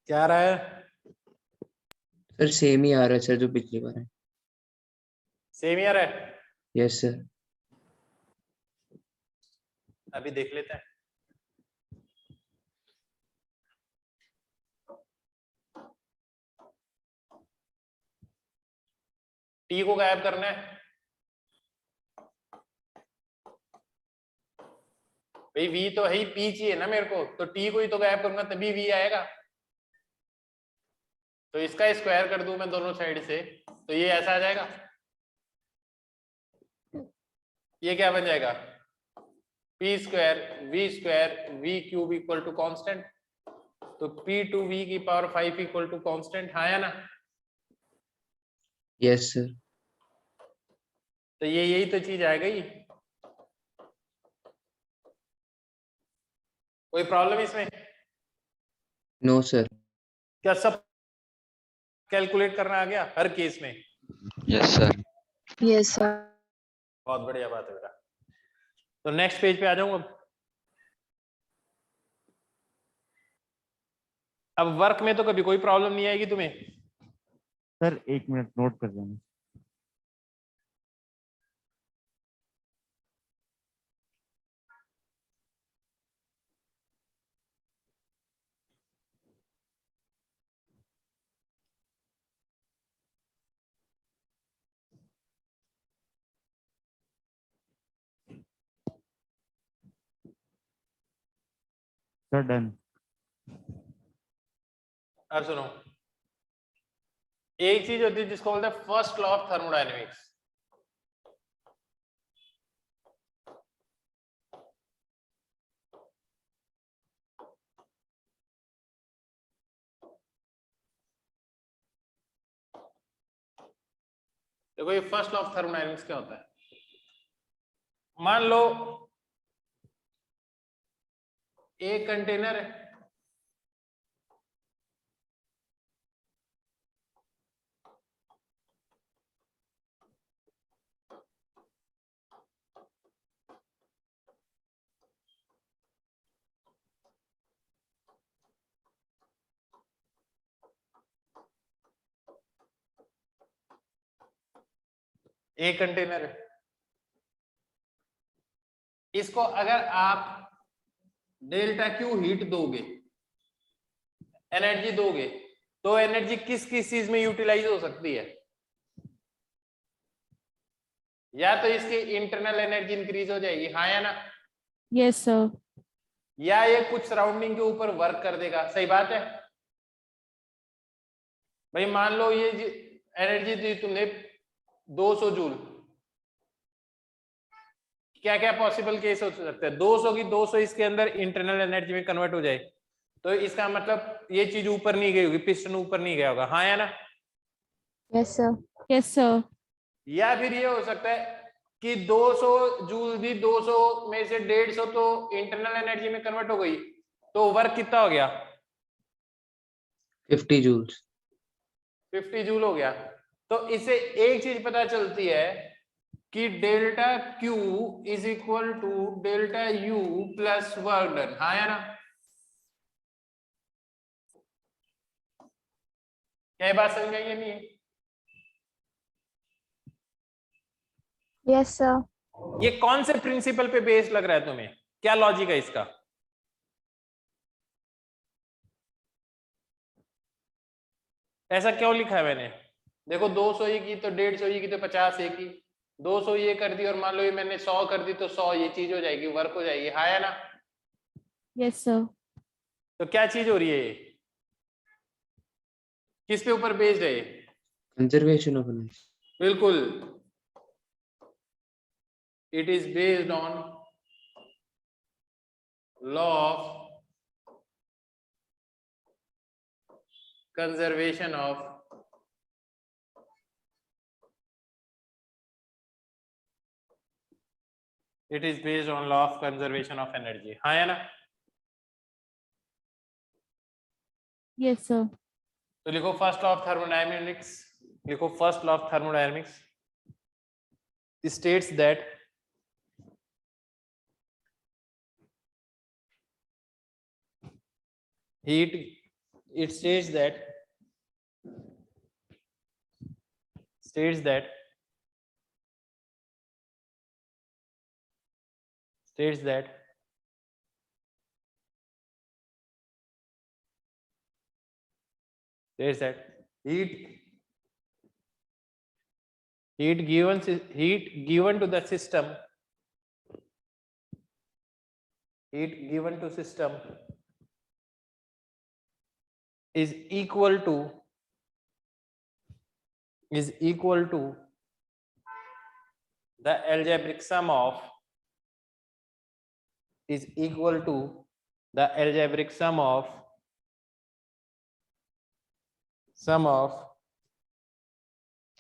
क्या आ रहा है? Sir, same ही आ रहा है sir जो पिछली बार है. सेम ईयर है? Yes, sir. अभी देख लेते हैं। टी को गायब करना है भाई, वी तो है ही, पी चाहिए ना मेरे को, तो टी को ही तो गायब करूंगा तभी वी आएगा। तो इसका स्क्वायर कर दूं मैं दोनों साइड से, तो ये ऐसा आ जाएगा। ये क्या बन जाएगा? P square V cube equal to constant. तो पी टू वी की पावर 5 इक्वल टू कॉन्स्टेंट, हाँ या ना? Yes, sir. तो ये यही तो चीज आ गई। कोई प्रॉब्लम इसमें? No, sir. क्या सब कैलकुलेट करना आ गया हर केस में? Yes sir. Yes, sir. बहुत बढ़िया बात है बेटा। तो नेक्स्ट पेज पे आ जाऊं अब वर्क में तो कभी कोई प्रॉब्लम नहीं आएगी तुम्हें? सर 1 मिनट नोट कर लेना। Sir done. अब सुनो, एक चीज होती है जिसको बोलते हैं फर्स्ट लॉ ऑफ थर्मोडायनेमिक्स। देखो ये फर्स्ट लॉ ऑफ थर्मोडायनेमिक्स क्या होता है। मान लो एक कंटेनर है, एक कंटेनर है, इसको अगर आप डेल्टा क्यू हीट दोगे, एनर्जी दोगे, तो एनर्जी किस किस चीज में यूटिलाइज हो सकती है। या तो इसकी इंटरनल एनर्जी इंक्रीज हो जाएगी, हाँ या ना, यस सर। या ये कुछ सराउंडिंग के ऊपर वर्क कर देगा, सही बात है भाई। मान लो ये एनर्जी दी तुमने 200 जूल, क्या क्या पॉसिबल केस हो सकते हैं। 200 की 200 इसके अंदर इंटरनल एनर्जी में कन्वर्ट हो जाए, तो इसका मतलब ये चीज ऊपर नहीं गई होगी, पिस्टन ऊपर नहीं गया होगा, हाँ या ना। Yes sir. Yes sir. या फिर ये हो सकता है कि 200 जूल दी 200 में से 150 तो इंटरनल एनर्जी में कन्वर्ट हो गई, तो वर्क कितना हो गया, 50 joules. 50 जूल हो गया। तो इससे एक चीज पता चलती है कि delta Q is equal to delta U plus work done, हाँ या ना। क्या ये बात समझ गई या नहीं। Yes sir. ये कौन से प्रिंसिपल पे बेस्ड लग रहा है तुम्हें, क्या लॉजिक है इसका। ऐसा क्यों लिखा है मैंने, देखो 200 ये की तो 150 ये की तो 50 ये की, 200 ये कर दी और मान लो ये मैंने 100 कर दी तो 100 ये चीज हो जाएगी, वर्क हो जाएगी, हाँ या ना। Yes sir. तो क्या चीज हो रही है ये, किस पे ऊपर बेस्ड है ये। Conservation of energy. बिल्कुल, it is based on law of conservation of it is based on law of conservation of energy, हाँ या ना। Yes sir. तो लिखो फर्स्ट लॉ ऑफ थर्मोडायनेमिक्स, लिखो first law of thermodynamics states that heat, it states that states that states that states that heat given to the system, heat given to system is equal to the algebraic sum of is equal to the algebraic sum of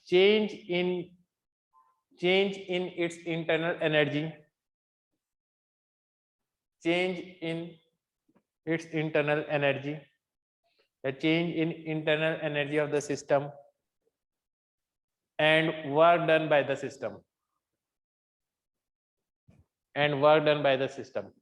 change in its internal energy, change in its internal energy, the change in internal energy of the system and work done by the system, and work done by the system.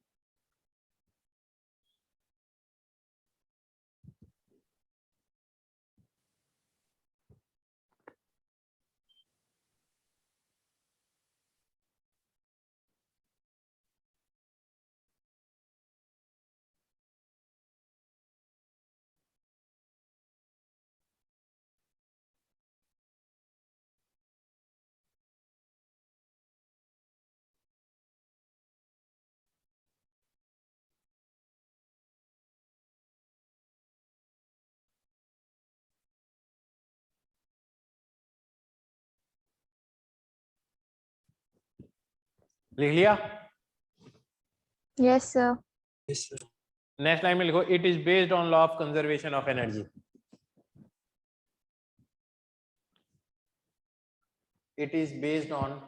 लिख लिया? Yes, sir. Yes, sir. Next line में लिखो it is based on law of conservation of energy. It is based on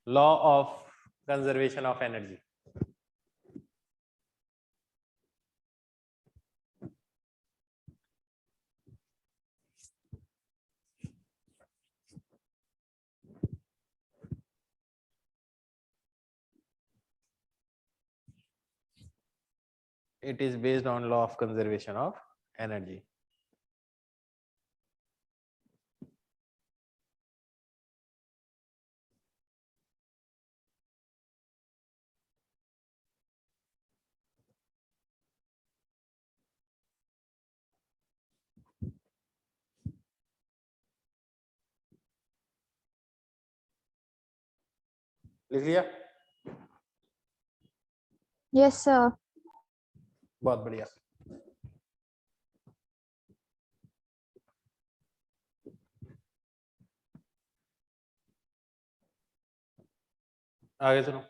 law of conservation of energy. It is based on law of conservation of energy. लिख लिया? Yes, sir. बहुत बढ़िया। आगे सुनो।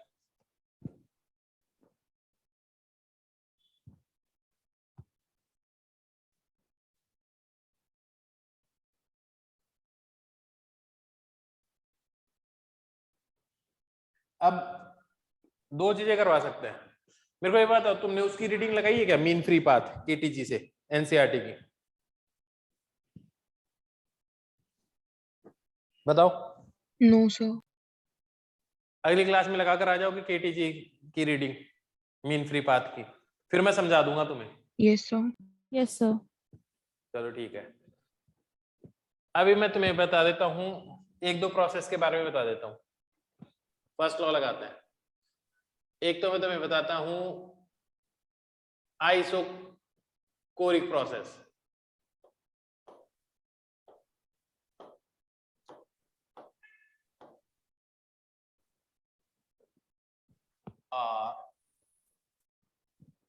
अब दो चीजें करवा सकते हैं। मेरे को ये बात, तुमने उसकी रीडिंग लगाई है क्या, मीन फ्री पाथ केटीजी से, एनसीईआरटी की? बताओ। No, sir. अगली क्लास में लगाकर आ जाओगे केटीजी की रीडिंग मीन फ्री पाथ की, फिर मैं समझा दूंगा तुम्हें। Yes, sir. Yes, sir. चलो ठीक है। अभी मैं तुम्हें बता देता हूं, एक दो प्रोसेस के बारे में बता देता हूं। फर्स्ट लॉ लगाते हैं। एक तो मैं तुम्हें बताता हूं आइसोकोरिक प्रोसेस। और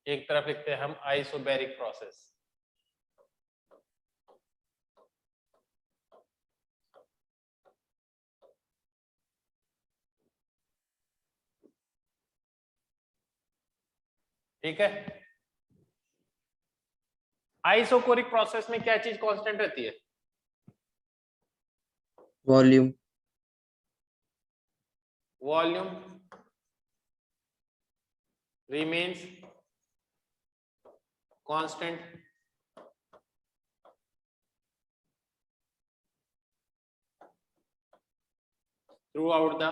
एक तरफ लिखते हैं हम आइसोबैरिक प्रोसेस। ठीक है। आइसोकोरिक प्रोसेस में क्या चीज कांस्टेंट रहती है? Volume. Volume remains constant throughout the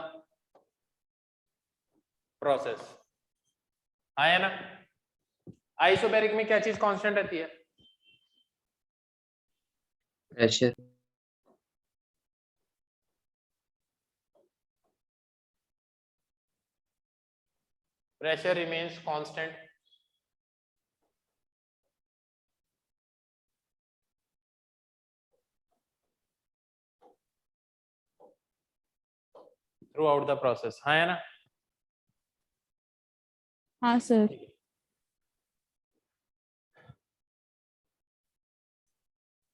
process। आया ना? आइसोबैरिक में क्या चीज कांस्टेंट रहती है? Pressure. Pressure remains constant throughout the process। हाँ है ना? हाँ sir.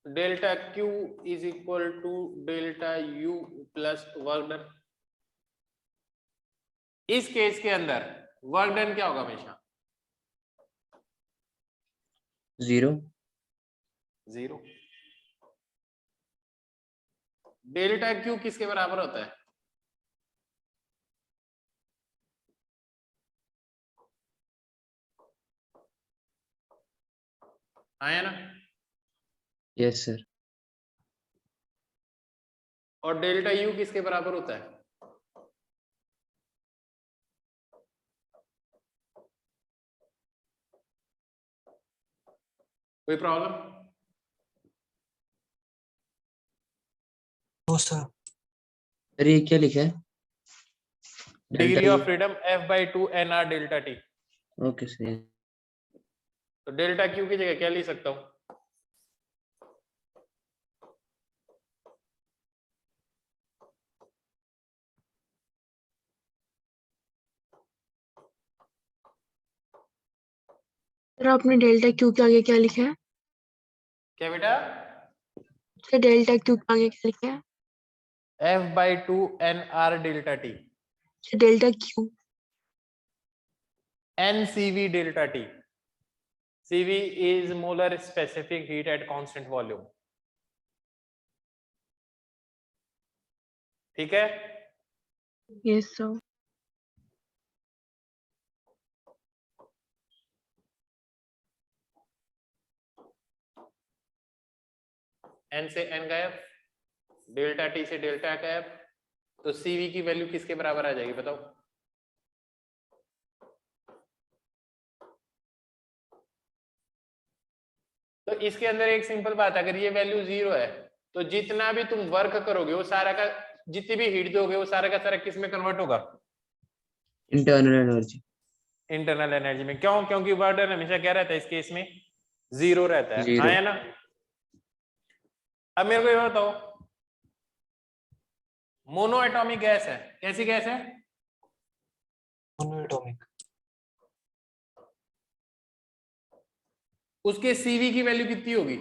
Delta Q is equal to delta U plus work done. इस केस के अंदर वर्क डन क्या होगा हमेशा? 0. 0। डेल्टा Q किसके बराबर होता है? आया ना? Yes, sir. और डेल्टा U किसके बराबर होता है? कोई प्रॉब्लम? No, sir. सर ये क्या लिखा है? Degree Delta of freedom F/2 NR delta T। U. Okay, sir. तो डेल्टा Q की जगह क्या लिख सकता हूं? सर आपने डेल्टा क्यू के आगे क्या लिखा है? क्या बेटा? सर डेल्टा क्यू के आगे क्या लिखा है? F/2 NR delta T। Delta Q. NCV delta T. CV is molar specific heat at constant volume. ठीक है? Yes sir. N से N गायब, डेल्टा T से डेल्टा गायब, तो CV की वैल्यू किसके बराबर आ जाएगी बताओ? तो इसके अंदर एक सिंपल बात है, अगर ये वैल्यू 0 है तो जितना भी तुम वर्क करोगे वो सारा का, जितनी भी हीट दोगे वो सारा का सारा किस में कन्वर्ट होगा? Internal energy. इंटरनल एनर्जी में। क्यों? क्योंकि बर्डन हमेशा क्या रहता है इस केस में? 0 रहता है। Zero. हाँ या ना? अब मेरे को ये बताओ, मोनो एटॉमिक गैस है, कैसी गैस है? मोनोएटॉमिक। उसके सीवी की वैल्यू कितनी होगी?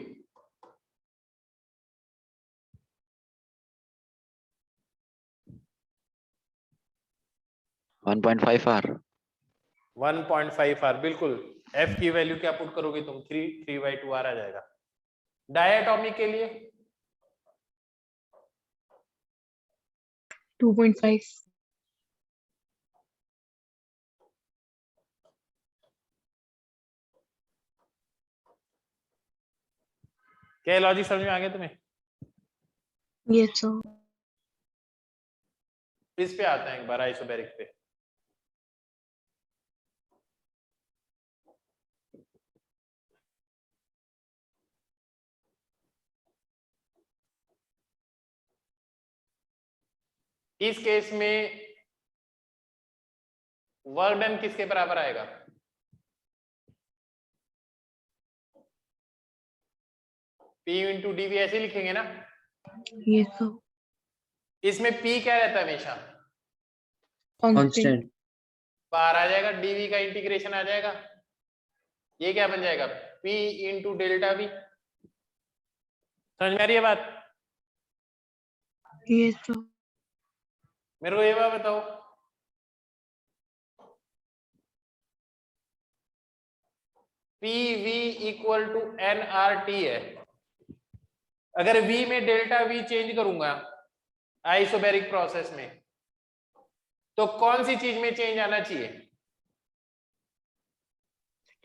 One point five R 1.5 R, बिल्कुल। एफ की वैल्यू क्या पुट करोगे तुम? 3/2 आर आ जाएगा। डायटॉमिक के लिए 2.5। क्या लॉजिक समझ में आ गया तुम्हें? Yes sir. इस पे आते हैं एक बार, आइसोबैरिक पे। इस केस में वर्क डन किसके बराबर आएगा? P इंटू डी ऐसे लिखेंगे ना? Yes sir. इसमें P क्या रहता है हमेशा? कांस्टेंट। कांस्टेंट। बाहर आ जाएगा, डीवी का इंटीग्रेशन आ जाएगा, ये क्या बन जाएगा? P into delta we. समझ में आ रही है बात? Yes sir. मेरे को ये बात बताओ, PV इक्वल टू NRT है। अगर V में डेल्टा V चेंज करूंगा आइसोबैरिक प्रोसेस में, तो कौन सी चीज में चेंज आना चाहिए?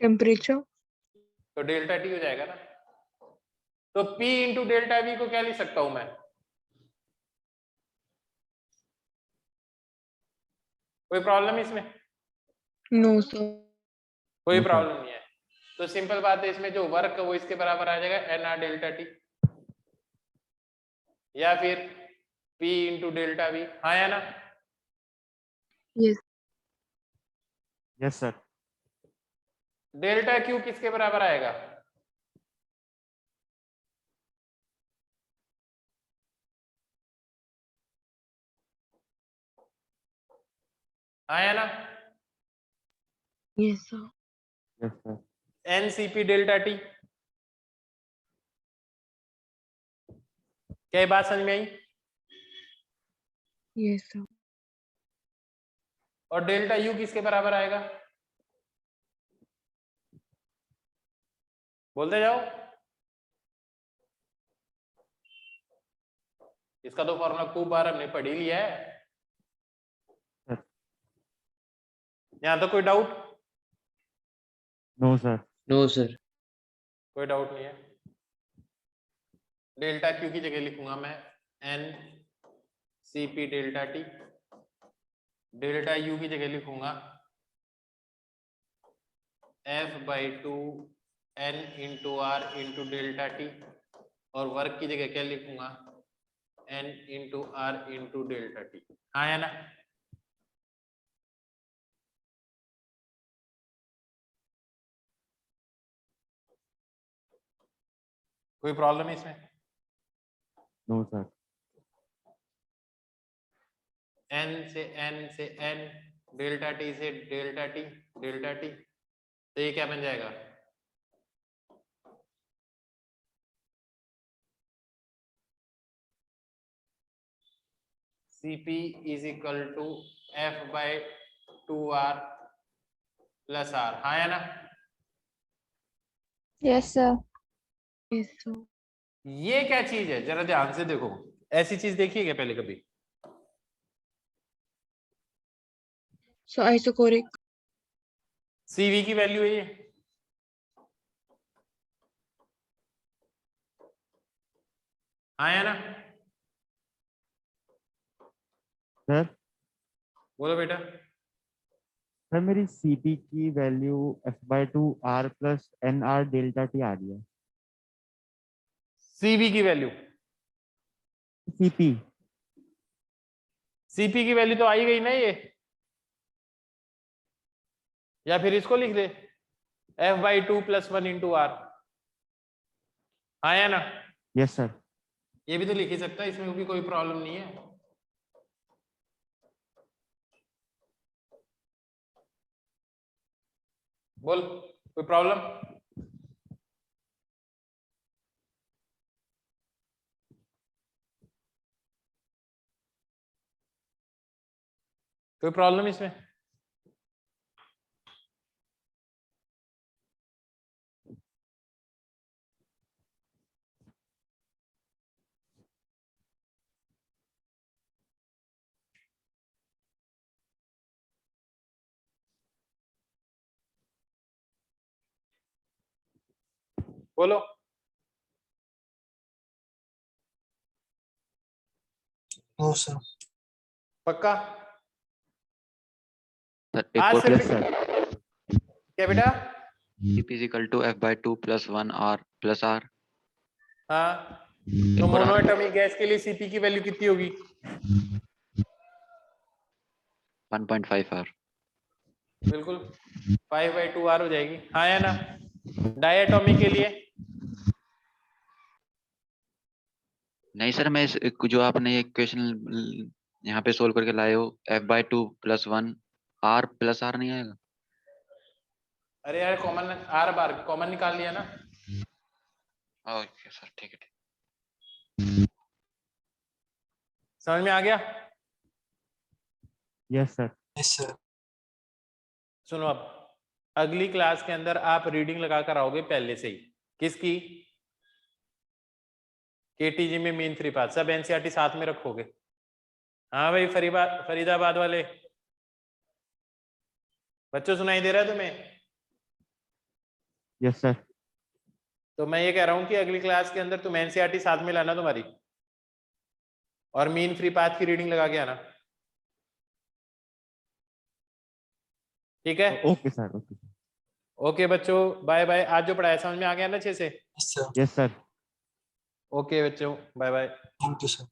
टेम्परेचर। तो डेल्टा T हो जाएगा ना। तो P इंटू डेल्टा V को क्या लिख सकता हूं मैं? कोई प्रॉब्लम इसमें? No sir. कोई No, sir. प्रॉब्लम नहीं है। तो सिंपल बात है, इसमें जो वर्क है वो इसके बराबर आ जाएगा NR डेल्टा T, या फिर P इंटू डेल्टा V। हाँ या ना? Yes. Yes, sir. Delta Q किसके बराबर आएगा? हाँ या ना? Yes sir. Yes, sir. NCP delta T। क्या ये बात समझ में आई? Yes sir. और डेल्टा U किसके बराबर आएगा? बोलते जाओ। इसका तो फॉर्मूला खूब बार हमने पढ़ ही लिया है। यहां तो कोई doubt? No, sir. No sir. कोई डाउट नहीं है। डेल्टा Q की जगह लिखूंगा मैं NCP delta T। Delta U की जगह लिखूंगा F/2 N into R into delta T, और वर्क की जगह क्या लिखूंगा? N into R into delta T। हाँ या ना? कोई प्रॉब्लम है इसमें? No, sir. N से N डेल्टा T से डेल्टा T, तो ये क्या बन जाएगा? CP is equal to F/2R plus R, हाँ है ना? Yes, sir. Yes, sir. ये क्या चीज है, जरा ध्यान से देखो, ऐसी चीज देखी है क्या पहले कभी? So isochoric. CV की वैल्यू है ये, हाँ है ना? सर बोलो बेटा। सर मेरी CP की value F/2R plus NR delta T आ रही है। CV की वैल्यू, CP CP की वैल्यू तो आई गई ना ये, या फिर इसको लिख दे F/2 प्लस 1 इंटू R, हाँ है ना? Yes sir. ये भी तो लिख ही सकता है, इसमें भी कोई प्रॉब्लम नहीं है। बोल, कोई प्रॉब्लम? कोई प्रॉब्लम इसमें? बोलो। No, sir. पक्का? सर एक आज और से यस सर। क्या बेटा? CP is equal to F/2 plus 1 R plus R। हाँ, एक तो और R मोनोएटॉमिक गैस के लिए CP की वैल्यू कितनी होगी? 1.5 R। बिल्कुल 5/2R हो जाएगी, हाँ या ना? डायटोमिक के लिए नहीं सर, मैं जो आपने ये इक्वेशन यहाँ पे सोल्व करके लाए हो F/2 plus 1 R plus R नहीं आएगा? अरे यार कॉमन R बार कॉमन निकाल लिया ना। ओके सर, ठीक है। समझ में आ गया? Yes sir. Yes, sir. सुनो, अब अगली क्लास के अंदर आप रीडिंग लगा कर आओगे पहले से ही। किसकी? KTG में मीन फ्री पाथ, सब NCERT साथ में रखोगे। हाँ भाई फरीदाबाद वाले बच्चों, सुनाई दे रहा है तुम्हें? Yes sir. तो मैं ये कह रहा हूं कि अगली क्लास के अंदर तुम NCERT साथ में लाना तुम्हारी, और मीन फ्री पाथ की रीडिंग लगा के आना, ठीक है? Okay sir. ओके ओके बच्चों, बाय बाय। आज जो पढ़ाया समझ में आ गया ना अच्छे से? Yes, sir. Yes sir. Okay बच्चों, bye bye. Thank you, sir.